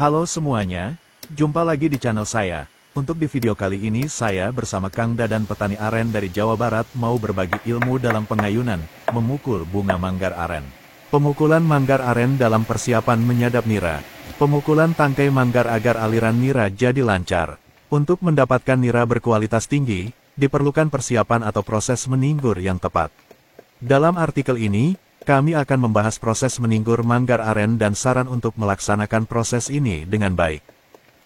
Halo semuanya, jumpa lagi di channel saya. Untuk di video kali ini saya bersama Kang Dadan petani aren dari Jawa Barat mau berbagi ilmu dalam pengayunan, memukul bunga manggar aren. Pemukulan manggar aren dalam persiapan menyadap nira. Pemukulan tangkai manggar agar aliran nira jadi lancar. Untuk mendapatkan nira berkualitas tinggi, diperlukan persiapan atau proses meninggur yang tepat. Dalam artikel ini, kami akan membahas proses meninggur manggar aren dan saran untuk melaksanakan proses ini dengan baik.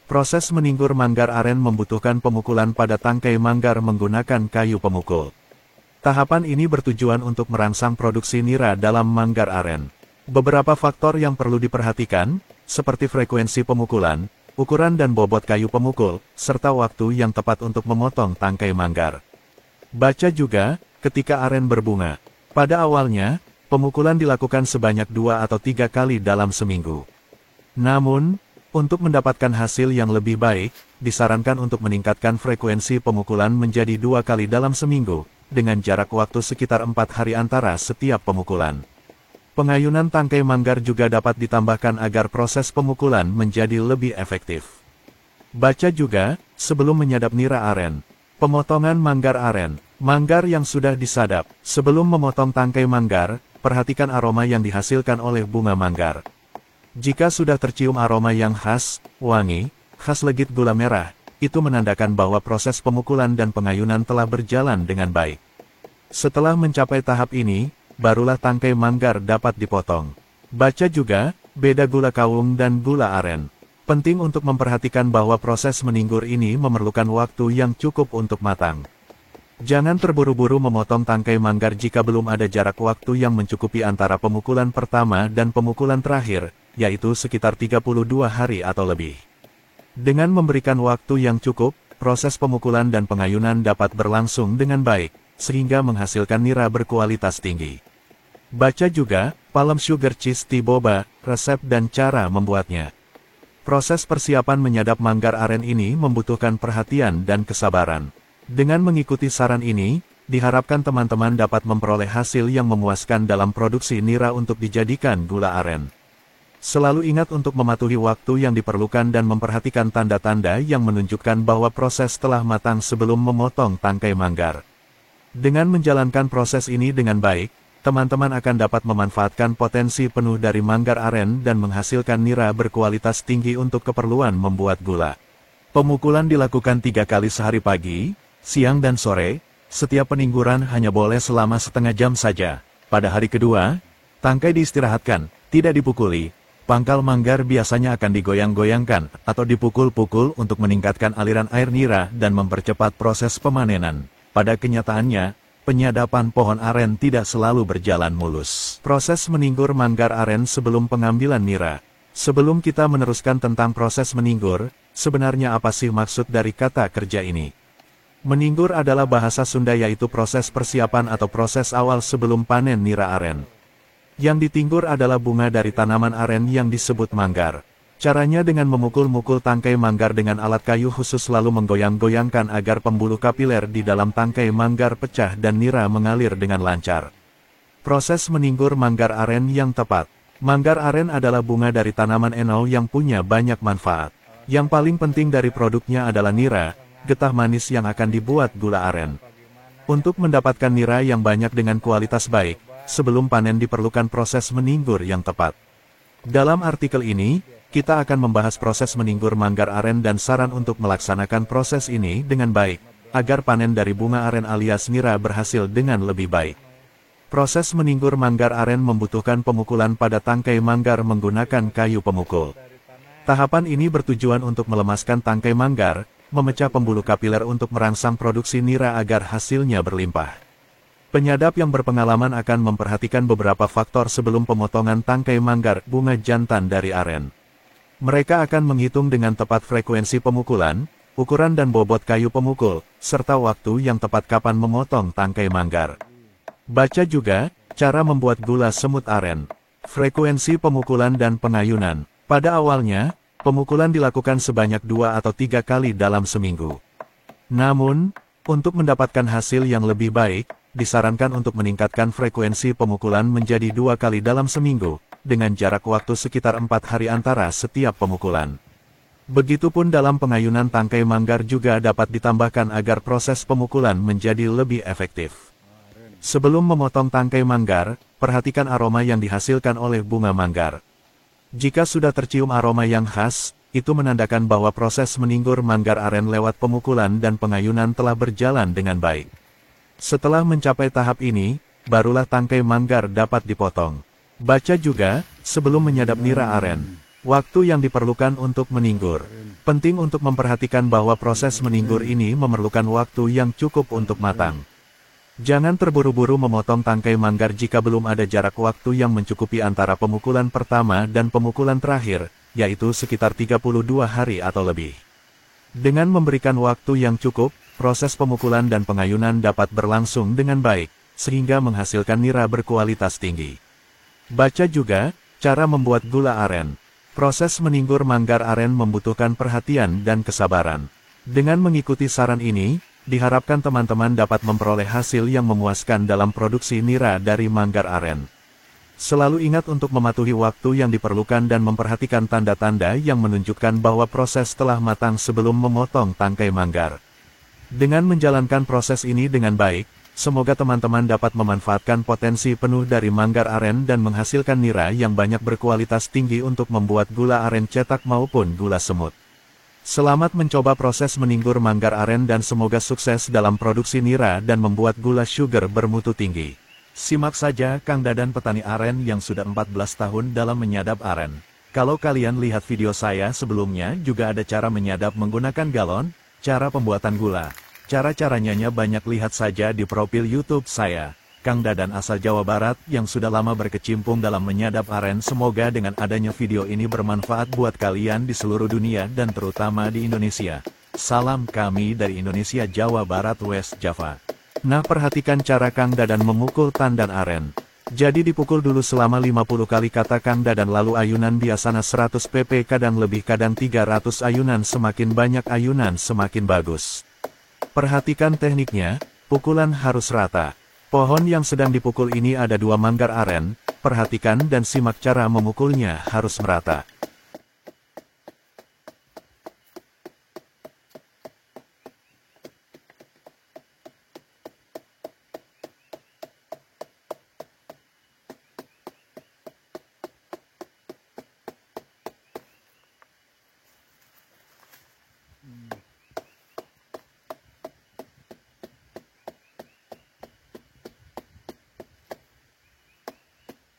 Proses meninggur manggar aren membutuhkan pemukulan pada tangkai manggar menggunakan kayu pemukul. Tahapan ini bertujuan untuk merangsang produksi nira dalam manggar aren. Beberapa faktor yang perlu diperhatikan, seperti frekuensi pemukulan, ukuran dan bobot kayu pemukul, serta waktu yang tepat untuk memotong tangkai manggar. Baca juga, ketika aren berbunga. Pada awalnya, pemukulan dilakukan sebanyak 2 atau 3 kali dalam seminggu. Namun, untuk mendapatkan hasil yang lebih baik, disarankan untuk meningkatkan frekuensi pemukulan menjadi 2 kali dalam seminggu, dengan jarak waktu sekitar 4 hari antara setiap pemukulan. Pengayunan tangkai manggar juga dapat ditambahkan agar proses pemukulan menjadi lebih efektif. Baca juga, sebelum menyadap nira aren. Pemotongan manggar aren. Manggar yang sudah disadap. Sebelum memotong tangkai manggar, perhatikan aroma yang dihasilkan oleh bunga manggar. Jika sudah tercium aroma yang khas, wangi, khas legit gula merah, itu menandakan bahwa proses pemukulan dan pengayunan telah berjalan dengan baik. Setelah mencapai tahap ini, barulah tangkai manggar dapat dipotong. Baca juga, beda gula kawung dan gula aren. Penting untuk memperhatikan bahwa proses meninggur ini memerlukan waktu yang cukup untuk matang. Jangan terburu-buru memotong tangkai manggar jika belum ada jarak waktu yang mencukupi antara pemukulan pertama dan pemukulan terakhir, yaitu sekitar 32 hari atau lebih. Dengan memberikan waktu yang cukup, proses pemukulan dan pengayunan dapat berlangsung dengan baik, sehingga menghasilkan nira berkualitas tinggi. Baca juga, Palm Sugar Cheese Tea Boba, resep dan cara membuatnya. Proses persiapan menyadap manggar aren ini membutuhkan perhatian dan kesabaran. Dengan mengikuti saran ini, diharapkan teman-teman dapat memperoleh hasil yang memuaskan dalam produksi nira untuk dijadikan gula aren. Selalu ingat untuk mematuhi waktu yang diperlukan dan memperhatikan tanda-tanda yang menunjukkan bahwa proses telah matang sebelum memotong tangkai manggar. Dengan menjalankan proses ini dengan baik, teman-teman akan dapat memanfaatkan potensi penuh dari manggar aren dan menghasilkan nira berkualitas tinggi untuk keperluan membuat gula. Pemukulan dilakukan 3 kali sehari pagi, siang dan sore. Setiap peningguran hanya boleh selama setengah jam saja. Pada hari kedua, tangkai diistirahatkan, tidak dipukuli. Pangkal manggar biasanya akan digoyang-goyangkan atau dipukul-pukul untuk meningkatkan aliran air nira dan mempercepat proses pemanenan. Pada kenyataannya, penyadapan pohon aren tidak selalu berjalan mulus. Proses meninggur manggar aren sebelum pengambilan nira. Sebelum kita meneruskan tentang proses meninggur, sebenarnya apa sih maksud dari kata kerja ini? Meninggur adalah bahasa Sunda, yaitu proses persiapan atau proses awal sebelum panen nira aren. Yang ditinggur adalah bunga dari tanaman aren yang disebut manggar. Caranya dengan memukul-mukul tangkai manggar dengan alat kayu khusus lalu menggoyang-goyangkan agar pembuluh kapiler di dalam tangkai manggar pecah dan nira mengalir dengan lancar. Proses meninggur manggar aren yang tepat. Manggar aren adalah bunga dari tanaman enau yang punya banyak manfaat. Yang paling penting dari produknya adalah nira, getah manis yang akan dibuat gula aren. Untuk mendapatkan nira yang banyak dengan kualitas baik, sebelum panen diperlukan proses meninggur yang tepat. Dalam artikel ini, kita akan membahas proses meninggur manggar aren dan saran untuk melaksanakan proses ini dengan baik, agar panen dari bunga aren alias nira berhasil dengan lebih baik. Proses meninggur manggar aren membutuhkan pemukulan pada tangkai manggar menggunakan kayu pemukul. Tahapan ini bertujuan untuk melemaskan tangkai manggar, memecah pembuluh kapiler untuk merangsang produksi nira agar hasilnya berlimpah. Penyadap yang berpengalaman akan memperhatikan beberapa faktor sebelum pemotongan tangkai manggar bunga jantan dari aren. Mereka akan menghitung dengan tepat frekuensi pemukulan, ukuran dan bobot kayu pemukul, serta waktu yang tepat kapan memotong tangkai manggar. Baca juga, cara membuat gula semut aren. Frekuensi pemukulan dan pengayunan. Pada awalnya, pemukulan dilakukan sebanyak 2 atau 3 kali dalam seminggu. Namun, untuk mendapatkan hasil yang lebih baik, disarankan untuk meningkatkan frekuensi pemukulan menjadi 2 kali dalam seminggu, dengan jarak waktu sekitar 4 hari antara setiap pemukulan. Begitupun dalam pengayunan tangkai manggar juga dapat ditambahkan agar proses pemukulan menjadi lebih efektif. Sebelum memotong tangkai manggar, perhatikan aroma yang dihasilkan oleh bunga manggar. Jika sudah tercium aroma yang khas, itu menandakan bahwa proses meninggur manggar aren lewat pemukulan dan pengayunan telah berjalan dengan baik. Setelah mencapai tahap ini, barulah tangkai manggar dapat dipotong. Baca juga, sebelum menyadap nira aren, waktu yang diperlukan untuk meninggur. Penting untuk memperhatikan bahwa proses meninggur ini memerlukan waktu yang cukup untuk matang. Jangan terburu-buru memotong tangkai manggar jika belum ada jarak waktu yang mencukupi antara pemukulan pertama dan pemukulan terakhir, yaitu sekitar 32 hari atau lebih. Dengan memberikan waktu yang cukup, proses pemukulan dan pengayunan dapat berlangsung dengan baik, sehingga menghasilkan nira berkualitas tinggi. Baca juga, cara membuat gula aren. Proses meninggur manggar aren membutuhkan perhatian dan kesabaran. Dengan mengikuti saran ini, diharapkan teman-teman dapat memperoleh hasil yang memuaskan dalam produksi nira dari manggar aren. Selalu ingat untuk mematuhi waktu yang diperlukan dan memperhatikan tanda-tanda yang menunjukkan bahwa proses telah matang sebelum memotong tangkai manggar. Dengan menjalankan proses ini dengan baik, semoga teman-teman dapat memanfaatkan potensi penuh dari manggar aren dan menghasilkan nira yang banyak berkualitas tinggi untuk membuat gula aren cetak maupun gula semut. Selamat mencoba proses meninggur manggar aren dan semoga sukses dalam produksi nira dan membuat gula sugar bermutu tinggi. Simak saja Kang Dadan petani aren yang sudah 14 tahun dalam menyadap aren. Kalau kalian lihat video saya sebelumnya juga ada cara menyadap menggunakan galon, cara pembuatan gula. Cara-caranya banyak, lihat saja di profil YouTube saya, Kang Dadan asal Jawa Barat yang sudah lama berkecimpung dalam menyadap aren. Semoga dengan adanya video ini bermanfaat buat kalian di seluruh dunia dan terutama di Indonesia. Salam kami dari Indonesia, Jawa Barat, West Java. Nah, perhatikan cara Kang Dadan memukul tandan aren. Jadi dipukul dulu selama 50 kali kata Kang Dadan, lalu ayunan biasanya 100 pp, kadang lebih kadang 300 ayunan, semakin banyak ayunan semakin bagus. Perhatikan tekniknya, pukulan harus rata. Pohon yang sedang dipukul ini ada 2 manggar aren, perhatikan dan simak cara memukulnya harus merata.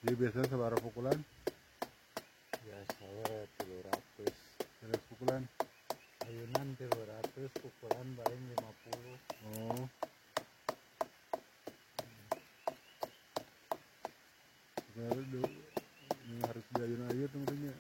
Jadi biasanya seberapa pukulan? Ya saya 300 100 pukulan. ayunan 300 pukulan paling 50. Oh. Ini harus diayun aja temennya.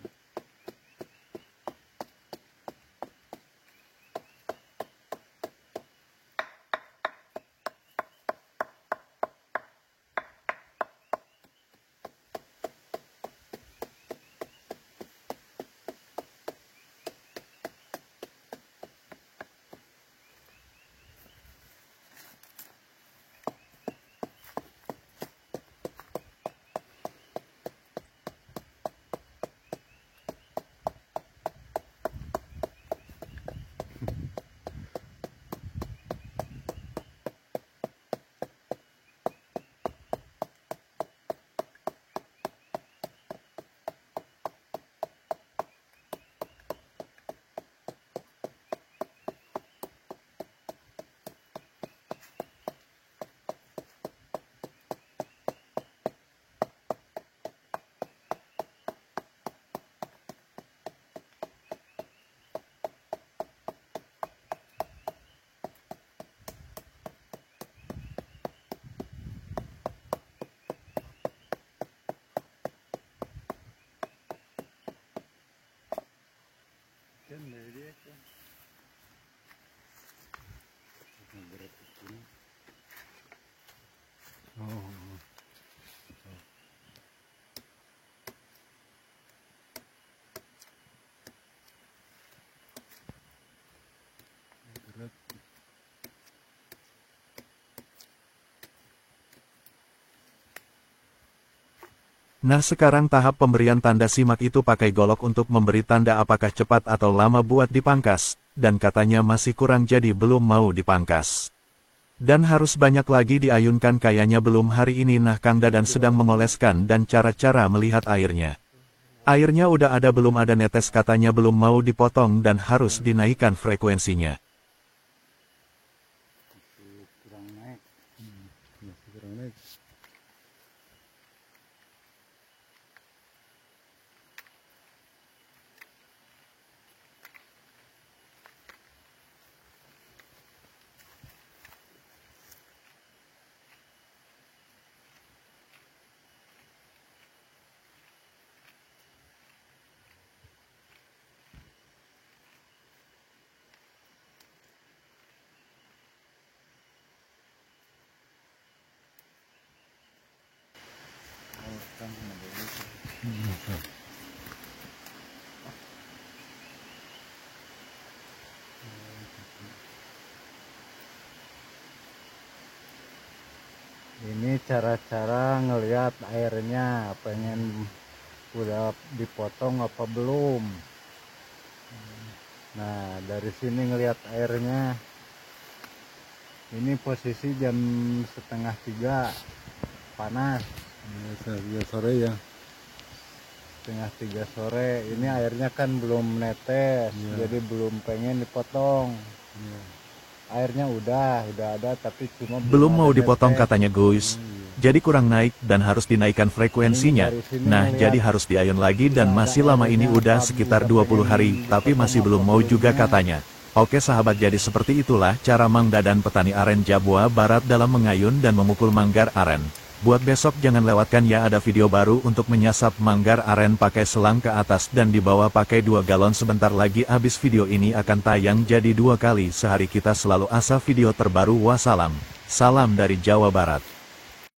Nah sekarang tahap pemberian tanda simak itu pakai golok untuk memberi tanda apakah cepat atau lama buat dipangkas, dan katanya masih kurang jadi belum mau dipangkas. Dan harus banyak lagi diayunkan kayaknya belum hari ini. Nah Kang Dadan sedang mengoleskan dan cara-cara melihat airnya. Airnya udah ada belum ada netes katanya belum mau dipotong dan harus dinaikkan frekuensinya. Masih kurang naik. Masih kurang naik. Oh, kan dulu. Ini cara-cara ngelihat airnya, pengen udah dipotong apa belum. Nah, dari sini ngelihat airnya. Ini posisi jam 2:30 panas. Ya, sore ya. 2:30 sore. Ini airnya kan belum netes, Iya. jadi belum pengen dipotong. Iya. Airnya udah ada tapi cuma Belum mau ada dipotong netes. katanya guys. Jadi kurang naik dan harus dinaikkan frekuensinya. Nah jadi harus diayun lagi dan masih lama ini udah sekitar 20 hari tapi masih belum mau juga katanya. Oke sahabat, jadi seperti itulah cara Mang Dadan petani aren Jawa Barat dalam mengayun dan memukul manggar aren. Buat besok jangan lewatkan ya, ada video baru untuk menyasap manggar aren pakai selang ke atas dan di bawah pakai 2 galon. Sebentar lagi habis video ini akan tayang jadi 2 kali sehari. Kita selalu asal video terbaru. Wassalam. Salam dari Jawa Barat.